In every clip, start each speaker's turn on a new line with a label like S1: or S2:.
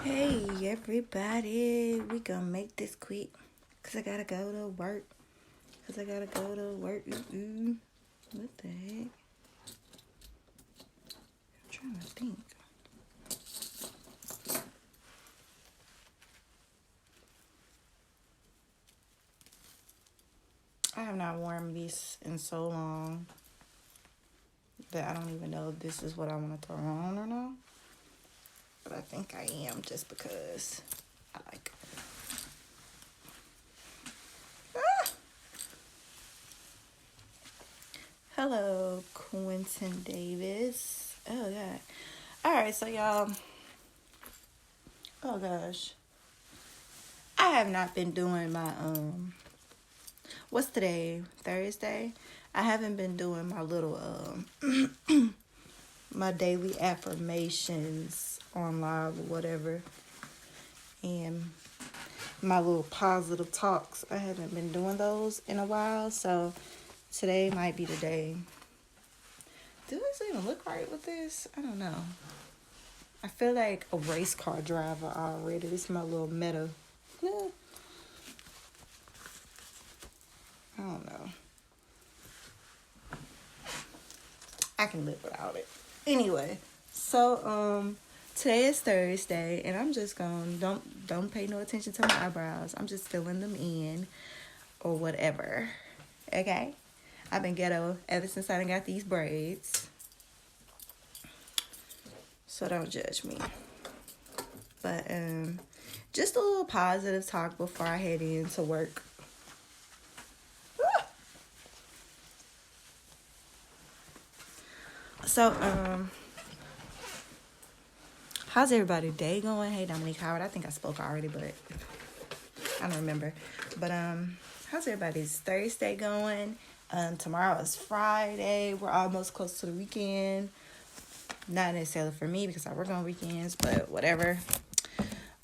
S1: Hey everybody, we gonna make this quick cause I gotta go to work. What the heck? I'm trying to think. I have not worn these in so long that I don't even know if this is what I want to throw on or not. But I think I am just because I like it. Ah! Hello, Quentin Davis. Oh god. Alright, so y'all. Oh gosh. I have not been doing my what's today? Thursday? I haven't been doing my little my daily affirmations on live or whatever. And my little positive talks. I haven't been doing those in a while, so today might be the day. Do this even look right with this? I don't know. I feel like a race car driver already. This is my little meta. Yeah. I don't know. I can live without it. Anyway, so today is Thursday and I'm just gonna don't pay no attention to my eyebrows. I'm just filling them in or whatever. Okay? I've been ghetto ever since I done got these braids. So don't judge me. But just a little positive talk before I head into work. So, how's everybody day going? Hey, Dominique Howard. I think I spoke already, but I don't remember. But, how's everybody's Thursday going? Tomorrow is Friday. We're almost close to the weekend. Not necessarily for me because I work on weekends, but whatever.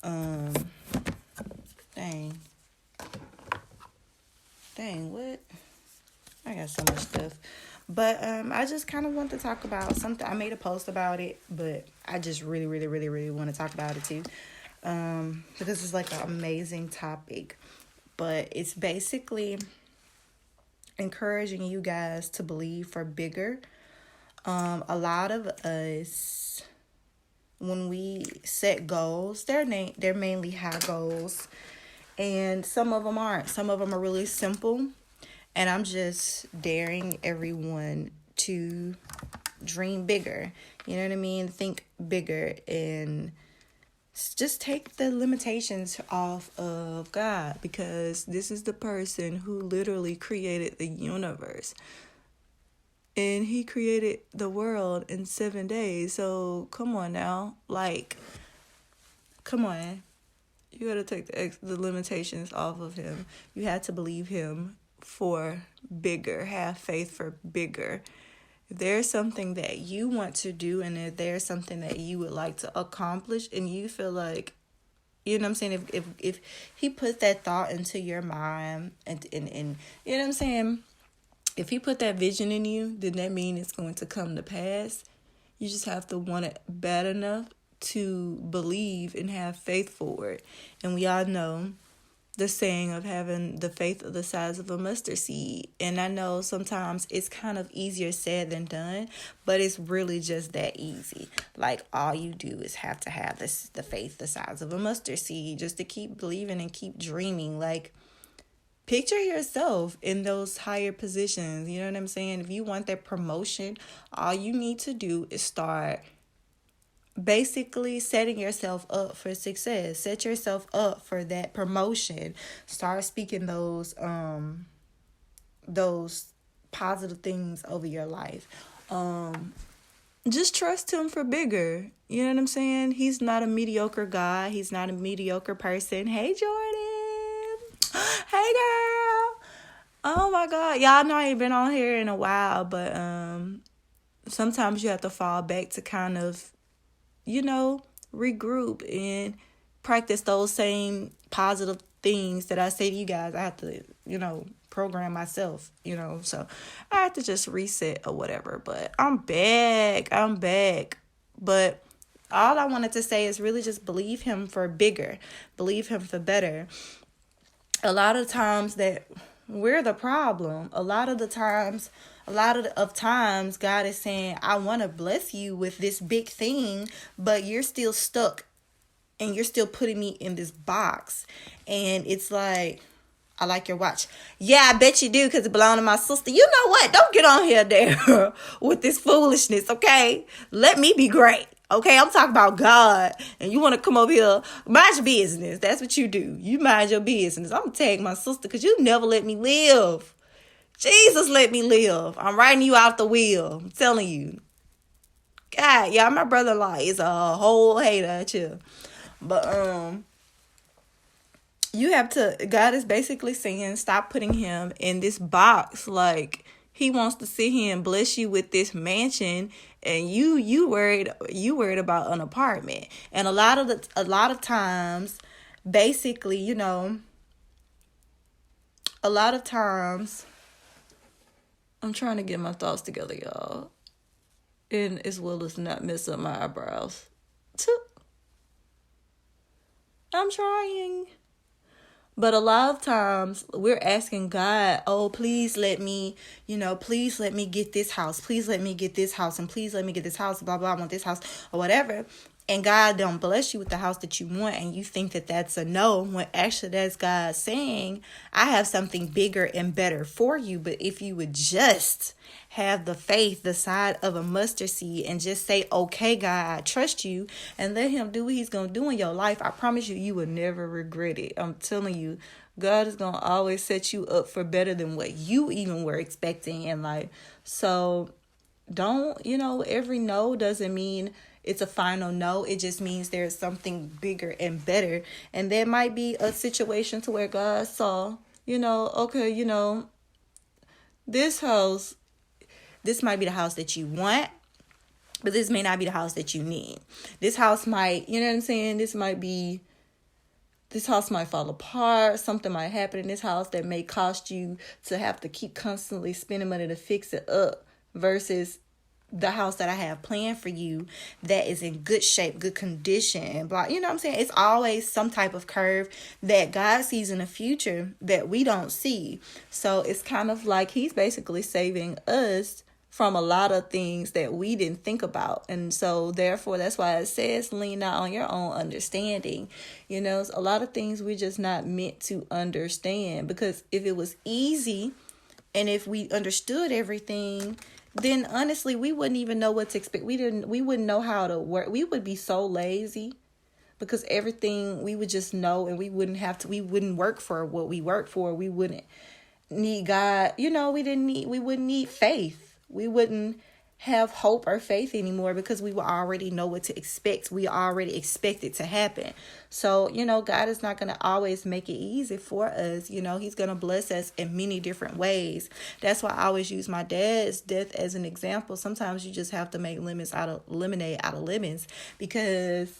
S1: Dang, what? I got so much stuff. But I just kind of want to talk about something. I made a post about it, but I just really, really, really, really want to talk about it too. Because it's like an amazing topic. But it's basically encouraging you guys to believe for bigger. A lot of us, when we set goals, they're mainly high goals. And some of them aren't. Some of them are really simple. And I'm just daring everyone to dream bigger. You know what I mean? Think bigger and just take the limitations off of God, because this is the person who literally created the universe. And he created the world in 7 days. So come on now. Like, come on. You got to take the limitations off of him. You had to believe him for bigger, have faith for bigger. If there's something that you want to do and if there's something that you would like to accomplish and you feel like, you know what I'm saying, if he put that thought into your mind and you know what I'm saying, if he put that vision in you, then that means it's going to come to pass. You just have to want it bad enough to believe and have faith for it. And we all know the saying of having the faith of the size of a mustard seed. And I know sometimes it's kind of easier said than done, but it's really just that easy. Like, all you do is have to have the faith the size of a mustard seed just to keep believing and keep dreaming. Like, picture yourself in those higher positions. You know what I'm saying? If you want that promotion, all you need to do is start basically setting yourself up for success. Set yourself up for that promotion. Start speaking those positive things over your life. Just trust him for bigger. You know what I'm saying? He's not a mediocre guy. He's not a mediocre person. Hey, Jordan. Hey, girl. Oh my God. Y'all know I ain't been on here in a while, but sometimes you have to fall back to kind of, regroup and practice those same positive things that I say to you guys. I have to, program myself, so I have to just reset or whatever. But I'm back. But all I wanted to say is really just believe him for bigger, believe him for better. A lot of times that we're the problem. A lot of times God is saying, I want to bless you with this big thing, but you're still stuck and you're still putting me in this box. And it's like, I like your watch. Yeah, I bet you do, because it belonged to my sister. You know what? Don't get on here there with this foolishness, okay? Let me be great, okay? I'm talking about God, and you want to come over here, mind your business. That's what you do. You mind your business. I'm going to tag my sister because you never let me live. Jesus let me live. I'm writing you out the wheel. I'm telling you. God, yeah, my brother-in-law is a whole hater at you. But, you have to, God is basically saying, stop putting him in this box. Like, he wants to sit here and bless you with this mansion, and you worried about an apartment. And a lot of times, basically, a lot of times, I'm trying to get my thoughts together, y'all, and as well as not mess up my eyebrows. I'm trying. But a lot of times we're asking God, oh, please let me get this house. Please let me get this house. And please let me get this house. Blah, blah, I want this house or whatever. And God don't bless you with the house that you want. And you think that that's a no, when actually that's God saying, I have something bigger and better for you. But if you would just have the faith, the size of a mustard seed, and just say, okay, God, I trust you, and let him do what he's going to do in your life, I promise you, you will never regret it. I'm telling you, God is going to always set you up for better than what you even were expecting in life. So don't, every no doesn't mean it's a final no. It just means there's something bigger and better. And there might be a situation to where God saw, okay, this house, this might be the house that you want, but this may not be the house that you need. This house might, you know what I'm saying? This house might fall apart. Something might happen in this house that may cost you to have to keep constantly spending money to fix it up, versus the house that I have planned for you that is in good shape, good condition, and blah. You know what I'm saying? It's always some type of curve that God sees in the future that we don't see. So it's kind of like he's basically saving us from a lot of things that we didn't think about. And so therefore, that's why it says lean not on your own understanding. A lot of things we're just not meant to understand, because if it was easy and if we understood everything, then honestly, we wouldn't even know what to expect. We wouldn't know how to work. We would be so lazy, because everything we would just know, and we wouldn't work for what we work for. We wouldn't need God. We wouldn't need faith. We wouldn't have hope or faith anymore, because we would already know what to expect. We already expect it to happen. So, God is not going to always make it easy for us. He's going to bless us in many different ways. That's why I always use my dad's death as an example. Sometimes you just have to make lemonade out of lemons, because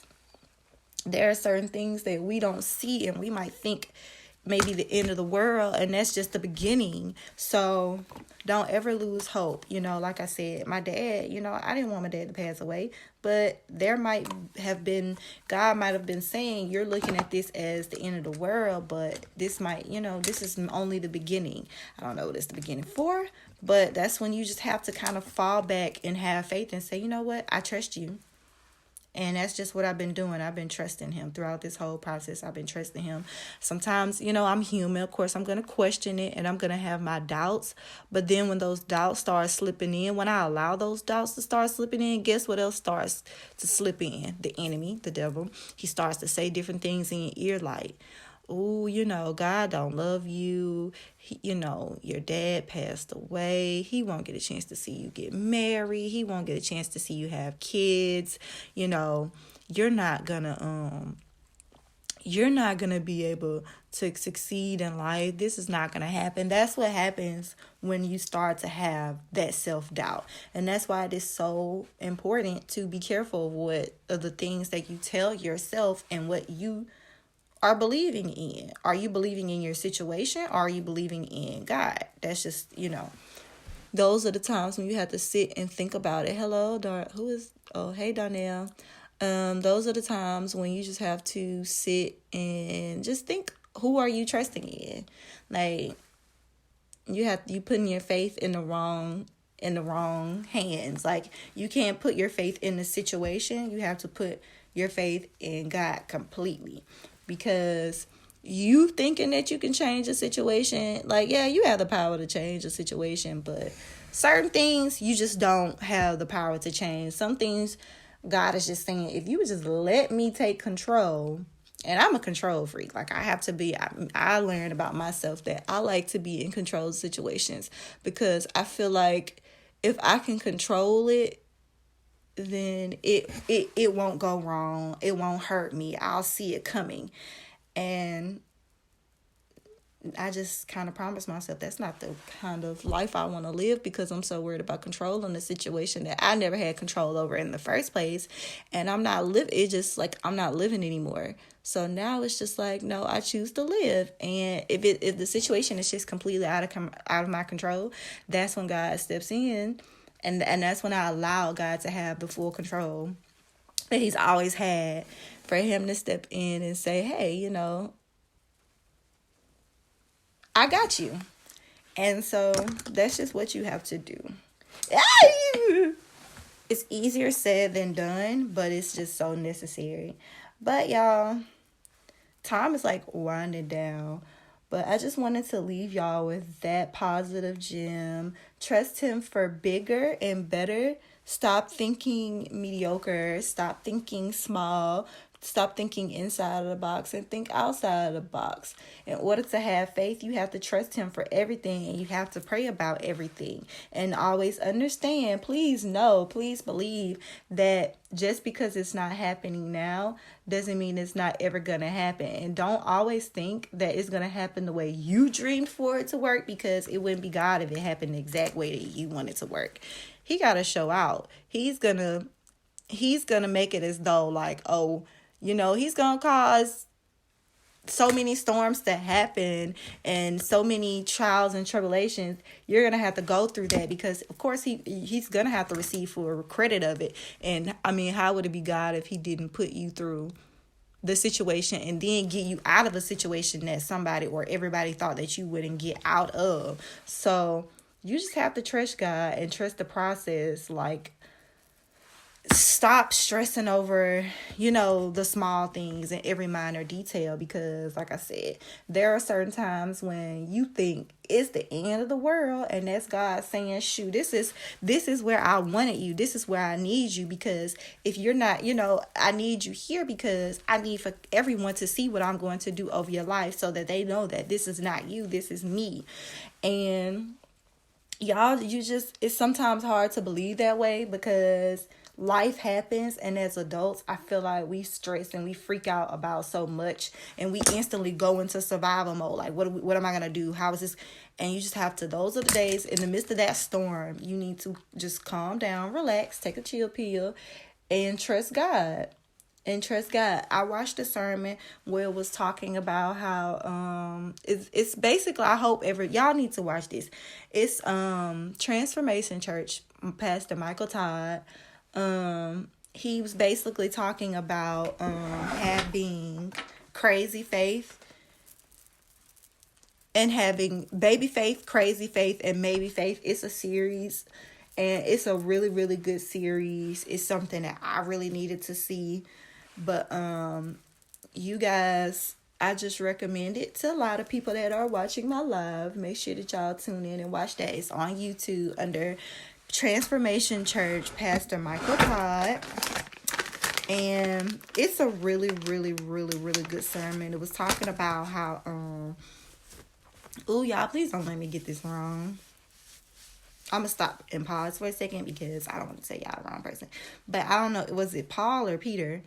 S1: there are certain things that we don't see, and we might think maybe the end of the world, and that's just the beginning. So don't ever lose hope. Like I said, my dad, I didn't want my dad to pass away, but God might have been saying, you're looking at this as the end of the world, but this might, this is only the beginning. I don't know what it's the beginning for, but that's when you just have to kind of fall back and have faith and say, you know what, I trust you. And that's just what I've been doing. I've been trusting him throughout this whole process. I've been trusting him. Sometimes, I'm human. Of course, I'm going to question it, and I'm going to have my doubts. But then when those doubts start slipping in, when I allow those doubts to start slipping in, guess what else starts to slip in? The enemy, the devil. He starts to say different things in your ear like, oh, God don't love you. Your dad passed away. He won't get a chance to see you get married. He won't get a chance to see you have kids. You're not gonna be able to succeed in life. This is not gonna happen. That's what happens when you start to have that self-doubt. And that's why it is so important to be careful of the things that you tell yourself and what you are believing in. Are you believing in your situation, or are you believing in God? That's just, those are the times when you have to sit and think about it. Hello, hey, Darnell. Those are the times when you just have to sit and just think, who are you trusting in? Like, you putting your faith in the wrong hands. Like, you can't put your faith in the situation. You have to put your faith in God completely, because you thinking that you can change a situation, like, yeah, you have the power to change a situation, but certain things you just don't have the power to change. Some things God is just saying, if you would just let me take control. And I'm a control freak. Like, I have to be, I learned about myself that I like to be in control of situations, because I feel like if I can control it, then it won't go wrong. It won't hurt me. I'll see it coming. And I just kind of promised myself that's not the kind of life I want to live, because I'm so worried about controlling the situation that I never had control over in the first place. And I'm not living. It's just like I'm not living anymore. So now it's just like, no, I choose to live. And if the situation is just completely out of my control, that's when God steps in, and that's when I allow God to have the full control that He's always had, for Him to step in and say, hey, I got you. And so that's just what you have to do. It's easier said than done, but it's just so necessary. But y'all, time is like winding down. But I just wanted to leave y'all with that positive gem. Trust Him for bigger and better. Stop thinking mediocre. Stop thinking small. Stop thinking inside of the box and think outside of the box. In order to have faith, you have to trust Him for everything, and you have to pray about everything. And always understand, please know, please believe that just because it's not happening now doesn't mean it's not ever going to happen. And don't always think that it's going to happen the way you dreamed for it to work, because it wouldn't be God if it happened the exact way that you want it to work. He got to show out. He's going to make it as though like, oh, He's going to cause so many storms to happen and so many trials and tribulations. You're going to have to go through that, because, of course, he's going to have to receive full credit of it. And, I mean, how would it be God if He didn't put you through the situation and then get you out of a situation that somebody or everybody thought that you wouldn't get out of? So you just have to trust God and trust the process. Like, stop stressing over, the small things and every minor detail, because like I said, there are certain times when you think it's the end of the world, and that's God saying, shoot, this is where I wanted you. This is where I need you, because if you're not, I need you here because I need for everyone to see what I'm going to do over your life, so that they know that this is not you, this is me. And y'all, it's sometimes hard to believe that way, because life happens, and as adults, I feel like we stress and we freak out about so much, and we instantly go into survival mode. Like, what am I gonna do? How is this? And you just have to. Those are the days in the midst of that storm. You need to just calm down, relax, take a chill pill, and trust God. I watched a sermon where it was talking about how it's basically, I hope y'all need to watch this. It's Transformation Church, Pastor Michael Todd. He was basically talking about having crazy faith and having baby faith, crazy faith, and maybe faith. It's a series, and it's a really, really good series. It's something that I really needed to see. But you guys, I just recommend it to a lot of people that are watching my live. Make sure that y'all tune in and watch that. It's on YouTube under Transformation Church, Pastor Michael Todd. And it's a really, really, really, really good sermon. It was talking about how, y'all, please don't let me get this wrong. I'm going to stop and pause for a second, because I don't want to say y'all the wrong person. But I don't know, was it Paul or Peter?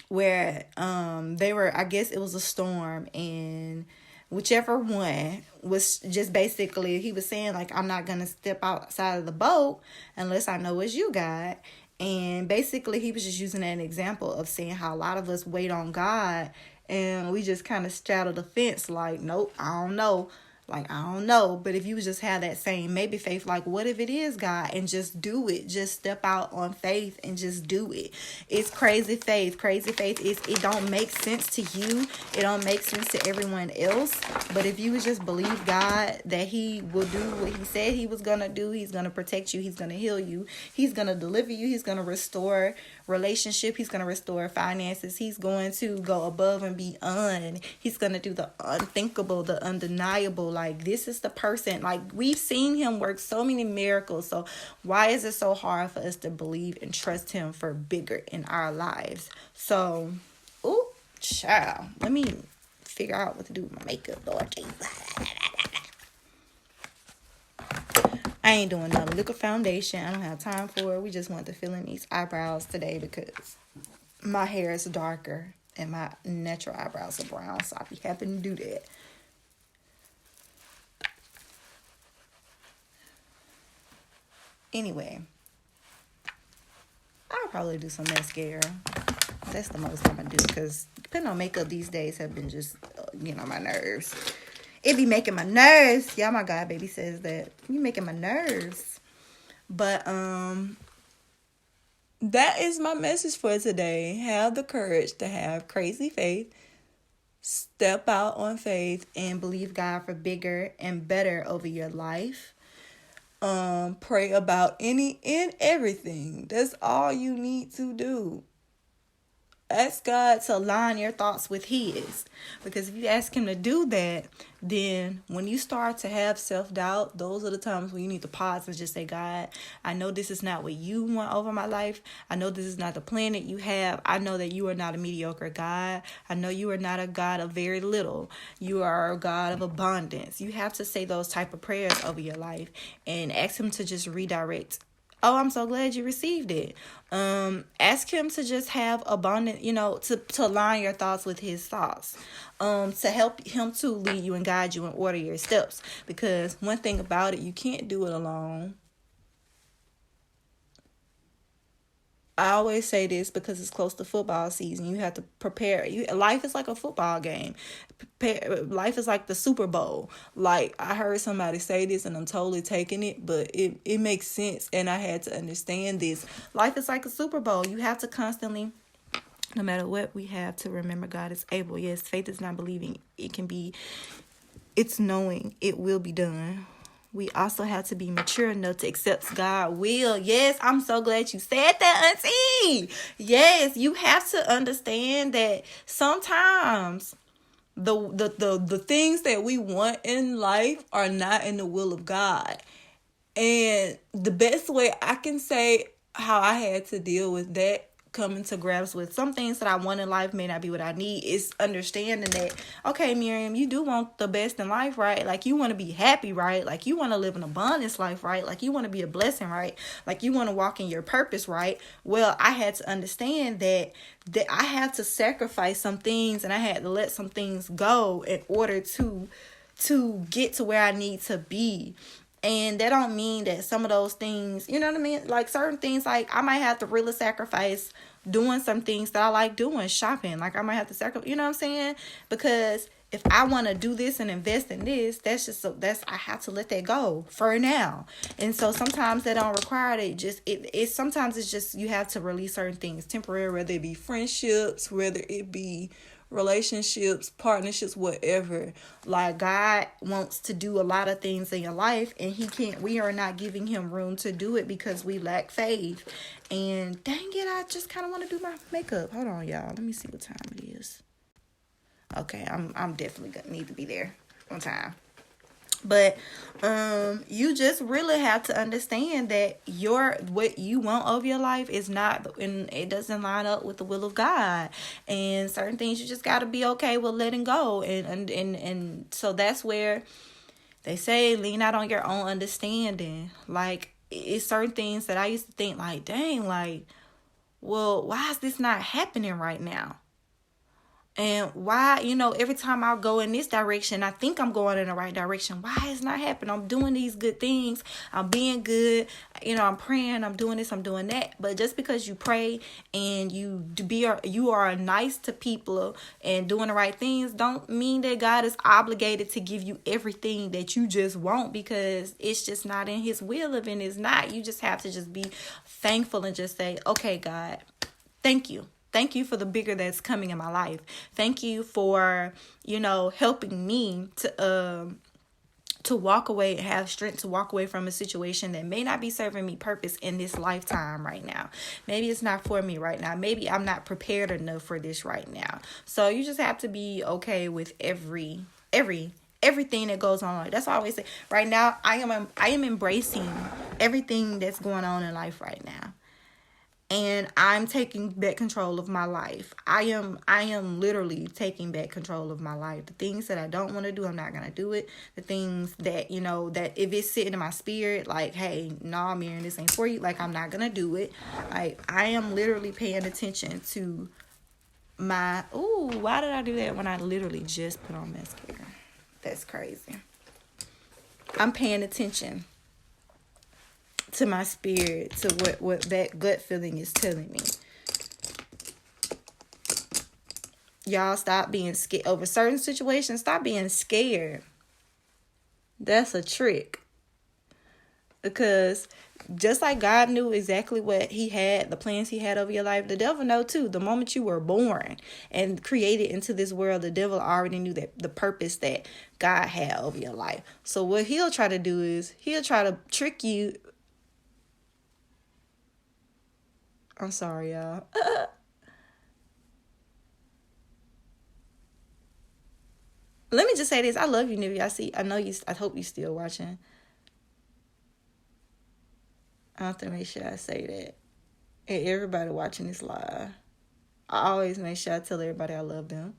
S1: Where they were, I guess it was a storm, and whichever one was just basically, he was saying like, I'm not going to step outside of the boat unless I know it's you, God. And basically he was just using an example of saying how a lot of us wait on God, and we just kind of straddle the fence like, nope, I don't know. Like, I don't know. But if you just have that same maybe faith, like, what if it is God? And just do it. Just step out on faith and just do it. It's crazy faith. Crazy faith is, it don't make sense to you. It don't make sense to everyone else. But if you just believe God that he will do what he said he was going to do, he's going to protect you, he's going to heal you, he's going to deliver you, he's going to restore relationship, he's going to restore finances, he's going to go above and beyond, he's going to do the unthinkable, the undeniable. Like, this is the person, like, we've seen him work so many miracles. So why is it so hard for us to believe and trust him for bigger in our lives? So, ooh, child, let me figure out what to do with my makeup, Lord Jesus. I ain't doing no liquid foundation. I don't have time for it. We just want to fill in these eyebrows today because my hair is darker and my natural eyebrows are brown. So I'll be happy to do that. Anyway, I'll probably do some mascara. That's the most I'm going to do because putting on makeup these days have been just, my nerves. It be making my nerves. Yeah, my God, baby says that. You making my nerves. But, that is my message for today. Have the courage to have crazy faith. Step out on faith and believe God for bigger and better over your life. Pray about any and everything. That's all you need to do. Ask God to align your thoughts with his. Because if you ask him to do that, then when you start to have self-doubt, those are the times when you need to pause and just say, God, I know this is not what you want over my life. I know this is not the plan that you have. I know that you are not a mediocre God. I know you are not a God of very little. You are a God of abundance. You have to say those type of prayers over your life and ask him to just redirect. Oh, I'm so glad you received it. Ask him to just have abundant, to align your thoughts with his thoughts. To help him to lead you and guide you and order your steps. Because one thing about it, you can't do it alone. I always say this because it's close to football season. You have to prepare. Life is like a football game. Life is like the Super Bowl. Like, I heard somebody say this and I'm totally taking it, but it makes sense. And I had to understand this. Life is like a Super Bowl. You have to constantly, no matter what, we have to remember God is able. Yes, faith is not believing. It's knowing it will be done. We also have to be mature enough to accept God's will. Yes, I'm so glad you said that, Auntie. Yes, you have to understand that sometimes the things that we want in life are not in the will of God. And the best way I can say how I had to deal with that, coming to grasp with some things that I want in life may not be what I need, is understanding that, okay, Miriam, you do want the best in life, right? Like, you want to be happy, right? Like, you want to live an abundance life, right? Like, you want to be a blessing, right? Like, you want to walk in your purpose, right? Well, I had to understand that I had to sacrifice some things and I had to let some things go in order to get to where I need to be. And that don't mean that some of those things, you know what I mean? Like, certain things, like, I might have to really sacrifice doing some things that I like doing, shopping. Like, I might have to sacrifice, you know what I'm saying? Because if I want to do this and invest in this, I have to let that go for now. And so sometimes that don't require it. Sometimes it's just, you have to release certain things temporary, whether it be friendships, whether it be relationships, partnerships, whatever. Like, God wants to do a lot of things in your life, and we are not giving him room to do it because we lack faith. And dang it, I just kind of want to do my makeup. Hold on, y'all. Let me see what time it is. Okay, I'm definitely gonna need to be there on time. But you just really have to understand that what you want over your life is not, and it doesn't line up with the will of God. And certain things you just got to be okay with letting go. And so that's where they say lean out on your own understanding. Like, it's certain things that I used to think, like, dang, like, well, why is this not happening right now? And why, every time I go in this direction, I think I'm going in the right direction. Why is not happening? I'm doing these good things. I'm being good. I'm praying. I'm doing this. I'm doing that. But just because you pray and you are nice to people and doing the right things, don't mean that God is obligated to give you everything that you just want, because it's just not in His will. If it is not, you just have to just be thankful and just say, okay, God, thank you. Thank you for the bigger that's coming in my life. Thank you for, helping me to walk away and have strength to walk away from a situation that may not be serving me purpose in this lifetime right now. Maybe it's not for me right now. Maybe I'm not prepared enough for this right now. So you just have to be okay with everything that goes on. Like, that's why I always say, right now, I am embracing everything that's going on in life right now. And I'm taking back control of my life. I am literally taking back control of my life. The things that I don't want to do, I'm not going to do it. The things that, that if it's sitting in my spirit, like, hey, nah, Miriam, this ain't for you. Like, I'm not going to do it. Like, I am literally paying attention to why did I do that when I literally just put on mascara? That's crazy. I'm paying attention to my spirit, to what that gut feeling is telling me. Y'all, stop being scared over certain situations. Stop being scared. That's a trick. Because just like God knew exactly what He had, the plans He had over your life, the devil know too. The moment you were born and created into this world, the devil already knew that the purpose that God had over your life. So what he'll try to do is he'll try to trick you. I'm sorry, y'all. Let me just say this. I love you, Nivea. I hope you still watching. I have to make sure I say that. And everybody watching this live, I always make sure I tell everybody I love them.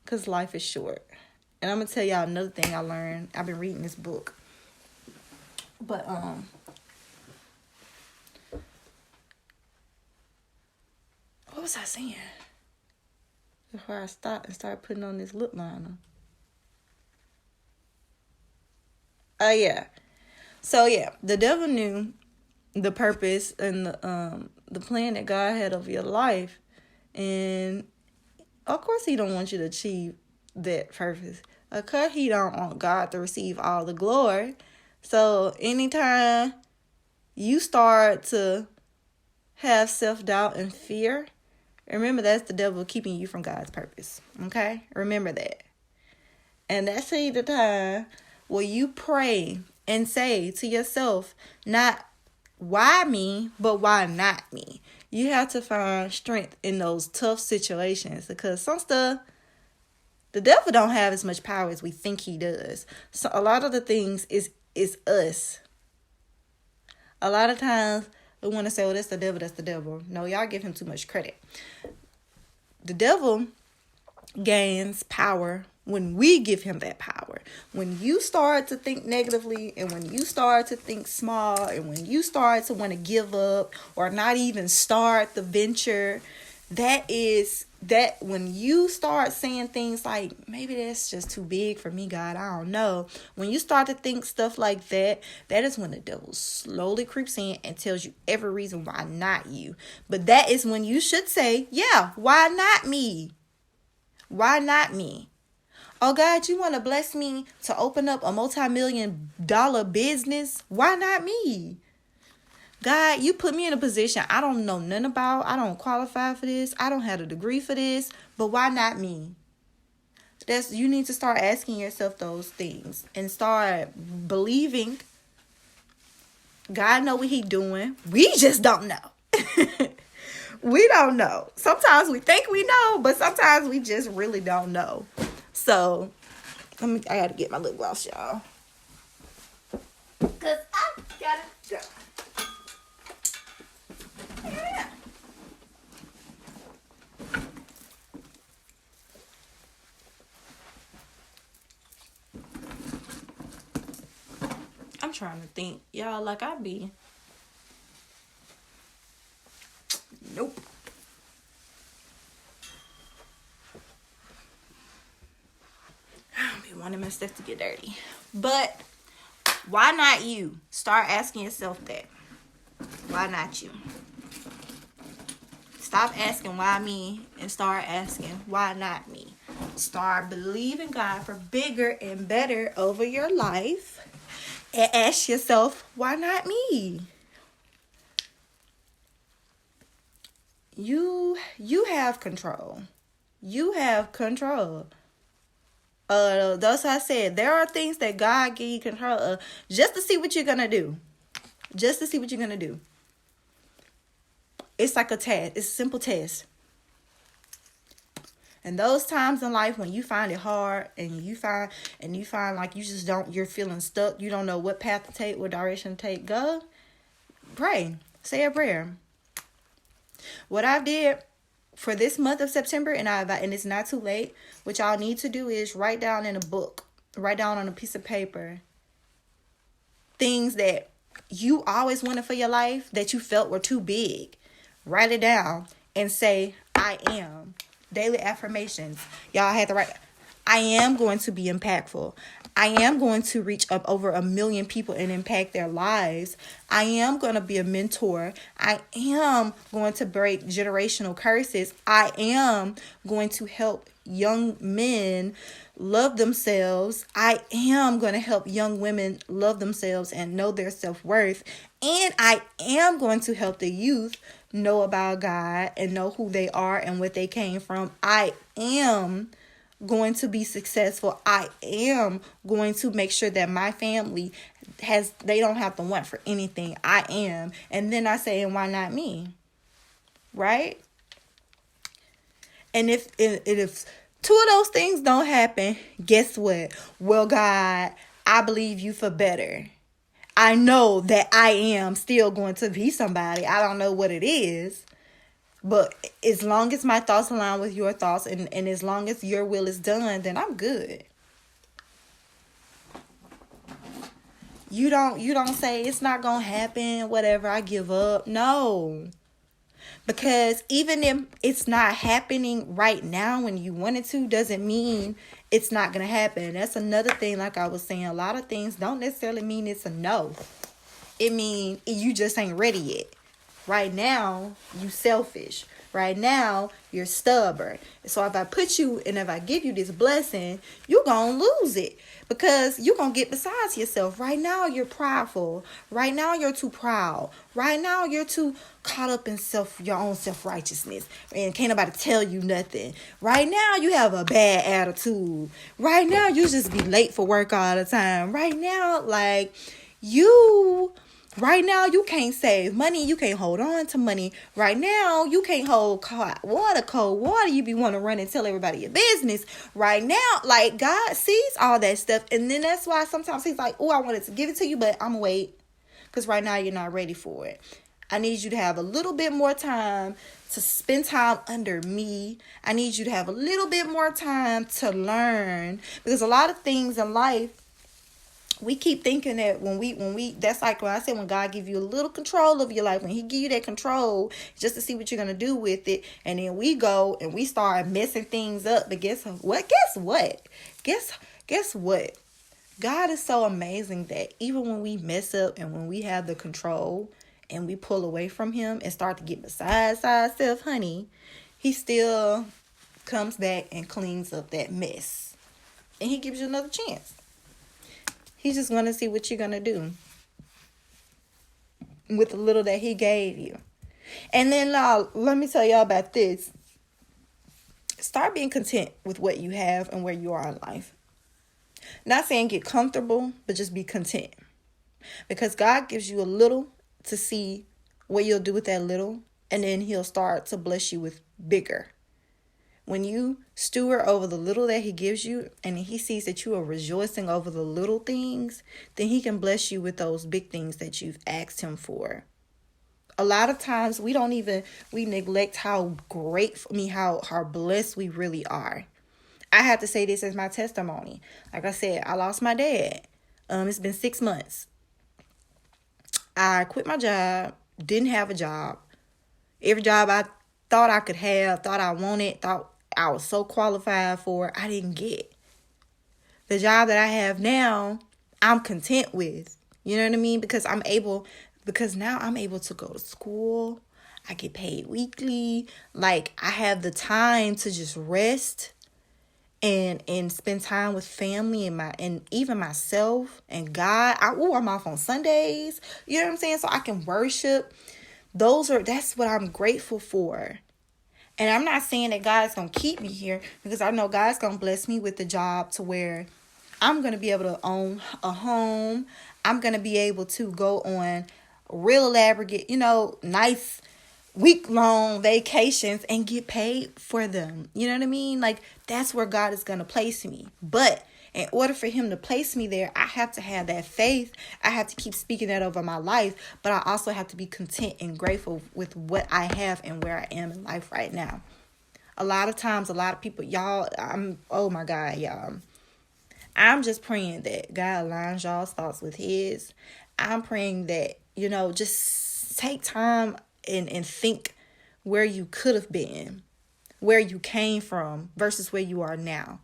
S1: Because life is short. And I'm going to tell y'all another thing I learned. I've been reading this book. But, what was I saying? Before I stopped and started putting on this lip liner. Oh, yeah. So, yeah. The devil knew the purpose and the plan that God had of your life. And, of course, He don't want you to achieve that purpose. Of course, He don't want God to receive all the glory. So, anytime you start to have self-doubt and fear, remember, that's the devil keeping you from God's purpose. Okay? Remember that. And that's the time where you pray and say to yourself, not why me, but why not me? You have to find strength in those tough situations, because some stuff, the devil don't have as much power as we think he does. So a lot of the things is us. A lot of times we want to say, oh, that's the devil, that's the devil. No, y'all give him too much credit. The devil gains power when we give him that power. When you start to think negatively, and when you start to think small, and when you start to want to give up or not even start the venture, that when you start saying things like, maybe that's just too big for me, God, I don't know. When you start to think stuff like that, that is when the devil slowly creeps in and tells you every reason why not you. But that is when you should say, yeah, why not me? Why not me? Oh, God, you want to bless me to open up a multi-million-dollar business? Why not me? God, you put me in a position I don't know nothing about. I don't qualify for this. I don't have a degree for this. But why not me? You need to start asking yourself those things and start believing God know what He doing. We just don't know. We don't know. Sometimes we think we know, but sometimes we just really don't know. So, I gotta get my lip gloss, y'all. Because I gotta go. Yeah. I'm trying to think. Y'all, like I be. Nope. wanting my stuff to get dirty. But why not you? Start asking yourself that. Why not you? Stop asking why me and start asking why not me. Start believing God for bigger and better over your life and ask yourself, why not me? You have control. You have control. Thus I said, there are things that God give you control of just to see what you're gonna do. Just to see what you're gonna do. It's like a test. It's a simple test. And those times in life when you find it hard and you find like you're feeling stuck, you don't know what path to take, what direction to take, go pray. Say a prayer. What I did for this month of September, and it's not too late, what y'all need to do is write down in a book, write down on a piece of paper, things that you always wanted for your life that you felt were too big. Write it down and say, I am. Daily affirmations. Y'all had to write, I am going to be impactful. I am going to reach up over 1 million people and impact their lives. I am going to be a mentor. I am going to break generational curses. I am going to help young men love themselves. I am going to help young women love themselves and know their self-worth. And I am going to help the youth know about God and know who they are and what they came from. I am going to be successful. I am going to make sure that my family they don't have to want for anything. I am. And then I say, and why not me? Right? And if two of those things don't happen, guess what? Well, God, I believe you for better. I know that I am still going to be somebody. I don't know what it is. But as long as my thoughts align with your thoughts and as long as your will is done, then I'm good. You don't say it's not going to happen, whatever, I give up. No. Because even if it's not happening right now when you want it to, doesn't mean it's not going to happen. That's another thing, like I was saying, a lot of things don't necessarily mean it's a no. It means you just ain't ready yet. Right now, you selfish. Right now, you're stubborn. So if I put you and if I give you this blessing, you're going to lose it. Because you're going to get besides yourself. Right now, you're prideful. Right now, you're too proud. Right now, you're too caught up in your own self-righteousness. And can't nobody tell you nothing. Right now, you have a bad attitude. Right now, you just be late for work all the time. Right now, Right now, you can't save money. You can't hold on to money. Right now, you can't hold cold water. You be wanting to run and tell everybody your business. Right now, God sees all that stuff. And then that's why sometimes he's like, oh, I wanted to give it to you, but I'm going to wait. Because right now, you're not ready for it. I need you to have a little bit more time to spend time under me. I need you to have a little bit more time to learn. Because a lot of things in life, we keep thinking that that's like when I said, when God give you a little control of your life, when he give you that control just to see what you're going to do with it. And then we go and we start messing things up. But guess what? Guess what? God is so amazing that even when we mess up and when we have the control and we pull away from him and start to get beside ourselves, honey, he still comes back and cleans up that mess. And he gives you another chance. He's just going to see what you're going to do with the little that he gave you. And then let me tell y'all about this. Start being content with what you have and where you are in life. Not saying get comfortable, but just be content. Because God gives you a little to see what you'll do with that little. And then he'll start to bless you with bigger. When you steward over the little that he gives you and he sees that you are rejoicing over the little things, then he can bless you with those big things that you've asked him for. A lot of times we neglect how how blessed we really are. I have to say this as my testimony. Like I said, I lost my dad. It's been 6 months. I quit my job, didn't have a job. Every job I thought I could have, thought I wanted, thought I was so qualified for, I didn't get. The job that I have now, I'm content with. You know what I mean? Because now I'm able to go to school. I get paid weekly. Like, I have the time to just rest and spend time with family and even myself and God. I'm off on Sundays. You know what I'm saying? So I can worship. That's what I'm grateful for. And I'm not saying that God's going to keep me here, because I know God's going to bless me with the job to where I'm going to be able to own a home. I'm going to be able to go on real elaborate, nice week-long vacations and get paid for them. You know what I mean? Like, that's where God is going to place me. But in order for him to place me there, I have to have that faith. I have to keep speaking that over my life. But I also have to be content and grateful with what I have and where I am in life right now. A lot of times, a lot of people, oh my God, y'all. I'm just praying that God aligns y'all's thoughts with his. I'm praying that, just take time and think where you could have been, where you came from versus where you are now.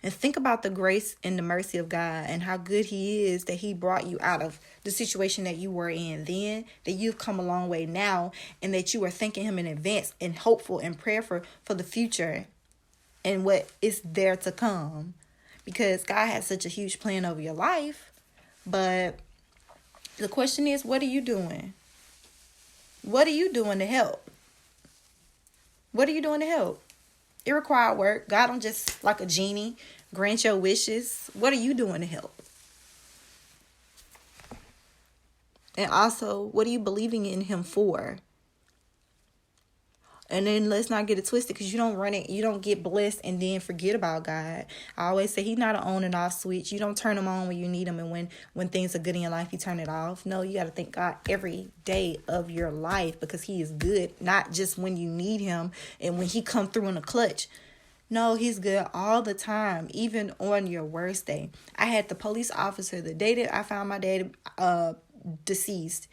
S1: And think about the grace and the mercy of God and how good he is that he brought you out of the situation that you were in then, that you've come a long way now, and that you are thanking him in advance and hopeful and prayerful for the future and what is there to come. Because God has such a huge plan over your life. But the question is, what are you doing? What are you doing to help? What are you doing to help? It requires work. God don't just, like a genie, grant your wishes. What are you doing to help? And also, what are you believing in him for? And then let's not get it twisted, because you don't get blessed and then forget about God. I always say he's not an on and off switch. You don't turn him on when you need him, and when things are good in your life, you turn it off. No, you got to thank God every day of your life, because he is good, not just when you need him and when he come through in a clutch. No, he's good all the time, even on your worst day. I had the police officer, the day that I found my dad deceased,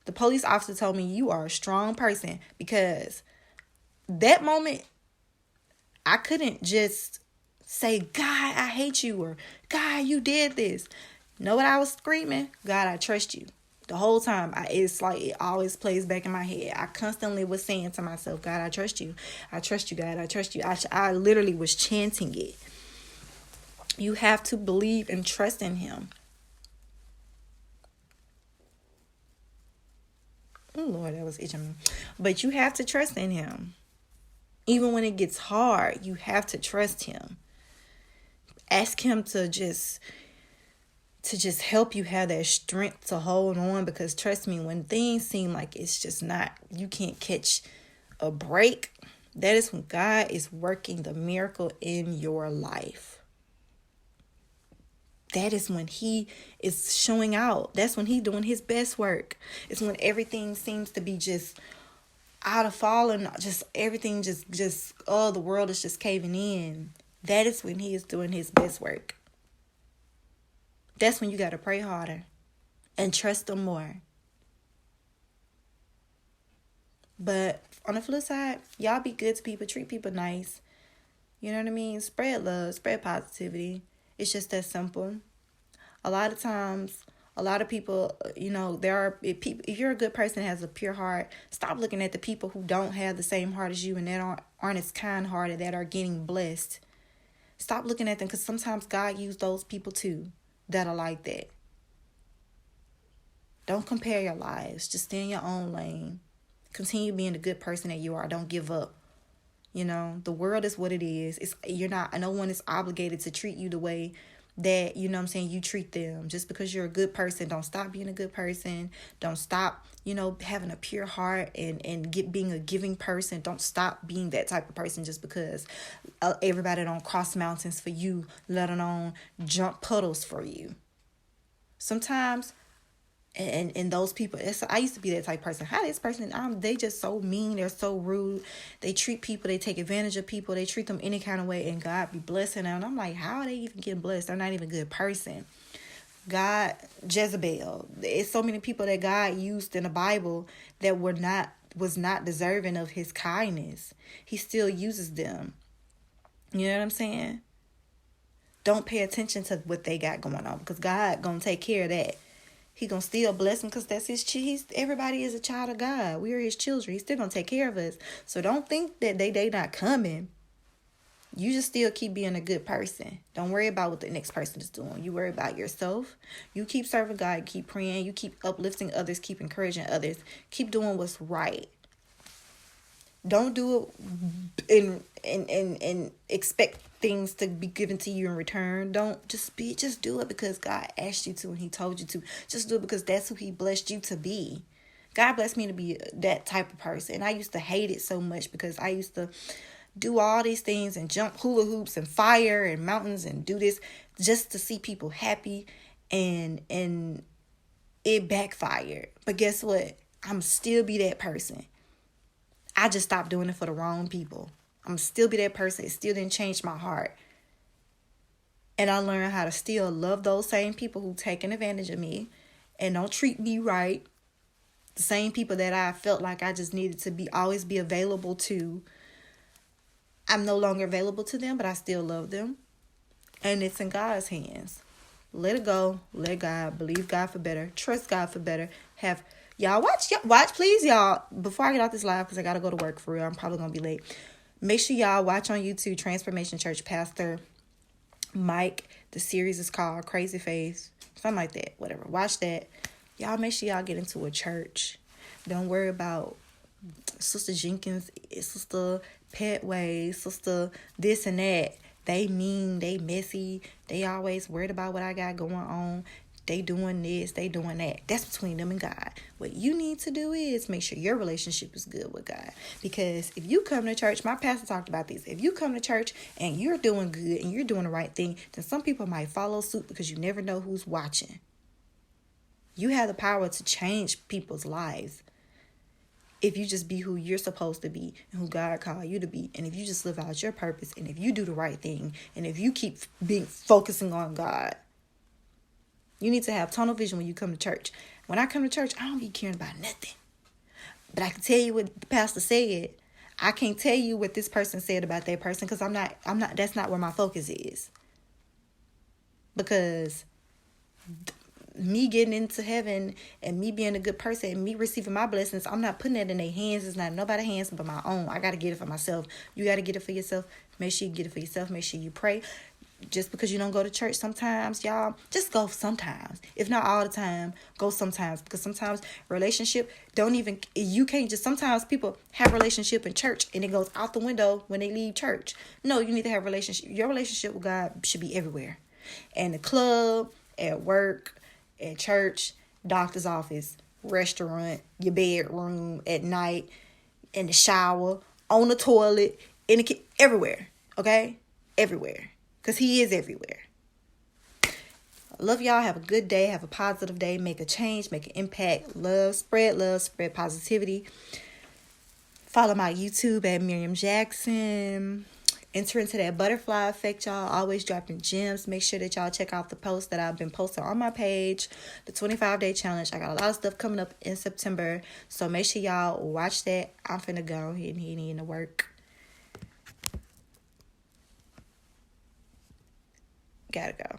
S1: the police officer told me, you are a strong person, because that moment, I couldn't just say, God, I hate you, or God, you did this. Know what I was screaming? God, I trust you. The whole time, it's like it always plays back in my head. I constantly was saying to myself, God, I trust you. I trust you, God, I trust you. I literally was chanting it. You have to believe and trust in him. Oh, Lord, that was itching me. But you have to trust in him. Even when it gets hard, you have to trust him. Ask him to just help you have that strength to hold on, because trust me, when things seem like it's just not, you can't catch a break, that is when God is working the miracle in your life. That is when he is showing out. That's when he's doing his best work. It's when everything seems to be just out of falling, just everything the world is just caving in. That is when he is doing his best work. That's when you got to pray harder and trust him more. But on the flip side, y'all be good to people, treat people nice. You know what I mean? Spread love, spread positivity. It's just that simple. A lot of times, a lot of people, there are people. If you're a good person that has a pure heart, stop looking at the people who don't have the same heart as you and that aren't as kind-hearted, that are getting blessed. Stop looking at them, because sometimes God used those people too that are like that. Don't compare your lives. Just stay in your own lane. Continue being the good person that you are. Don't give up. The world is what it is. No one is obligated to treat you the way that, you treat them. Just because you're a good person, don't stop being a good person. Don't stop, having a pure heart and being a giving person. Don't stop being that type of person just because everybody don't cross mountains for you, let alone jump puddles for you. Sometimes, and those people, I used to be that type of person. How this person, they just so mean, they're so rude. They treat people, they take advantage of people, they treat them any kind of way, and God be blessing them. And I'm like, how are they even getting blessed? They're not even a good person. God, Jezebel, it's so many people that God used in the Bible that was not deserving of his kindness. He still uses them. You know what I'm saying? Don't pay attention to what they got going on, because God gonna take care of that. He gonna still bless them, because that's his everybody is a child of God. We are his children. He's still gonna take care of us. So don't think that they not coming. You just still keep being a good person. Don't worry about what the next person is doing. You worry about yourself. You keep serving God, keep praying, you keep uplifting others, keep encouraging others, keep doing what's right. Don't do it and expect things to be given to you in return. Don't just do it because God asked you to and he told you to. Just do it because that's who he blessed you to be. God blessed me to be that type of person. And I used to hate it so much because I used to do all these things and jump hula hoops and fire and mountains and do this just to see people happy, and it backfired. But guess what? I'm still be that person. I just stopped doing it for the wrong people. I'm still be that person. It still didn't change my heart. And I learned how to still love those same people who taking advantage of me and don't treat me right. The same people that I felt like I just needed to always be available to. I'm no longer available to them, but I still love them. And it's in God's hands. Let it go. Let God. Believe God for better. Trust God for better. Y'all watch, please, y'all. Before I get off this live, because I got to go to work for real. I'm probably going to be late. Make sure y'all watch on YouTube, Transformation Church Pastor Mike. The series is called Crazy Faith. Something like that. Whatever. Watch that. Y'all make sure y'all get into a church. Don't worry about Sister Jenkins, Sister Petway, Sister this and that. They mean, they messy. They always worried about what I got going on. They doing this, they doing that. That's between them and God. What you need to do is make sure your relationship is good with God. Because if you come to church, my pastor talked about this. If you come to church and you're doing good and you're doing the right thing, then some people might follow suit, because you never know who's watching. You have the power to change people's lives if you just be who you're supposed to be and who God called you to be. And if you just live out your purpose, and if you do the right thing, and if you keep focusing on God. You need to have tunnel vision when you come to church. When I come to church, I don't be caring about nothing. But I can tell you what the pastor said. I can't tell you what this person said about that person, because that's not where my focus is. Because me getting into heaven and me being a good person and me receiving my blessings, I'm not putting it in their hands. It's not in nobody's hands but my own. I got to get it for myself. You got to get it for yourself. Make sure you get it for yourself. Make sure you pray. Just because you don't go to church sometimes, y'all, just go sometimes. If not all the time, go sometimes. Because sometimes you can't just, sometimes people have relationship in church and it goes out the window when they leave church. No, you need to have relationship. Your relationship with God should be everywhere. And the club, at work, at church, doctor's office, restaurant, your bedroom, at night, in the shower, on the toilet, everywhere. Okay? Everywhere. Because he is everywhere. I love y'all. Have a good day. Have a positive day. Make a change. Make an impact. Love. Spread positivity. Follow my YouTube at Miriam Jackson. Enter into that butterfly effect, y'all. Always dropping gems. Make sure that y'all check out the posts that I've been posting on my page. The 25-day challenge. I got a lot of stuff coming up in September. So make sure y'all watch that. I'm finna go. He need to work. Gotta go.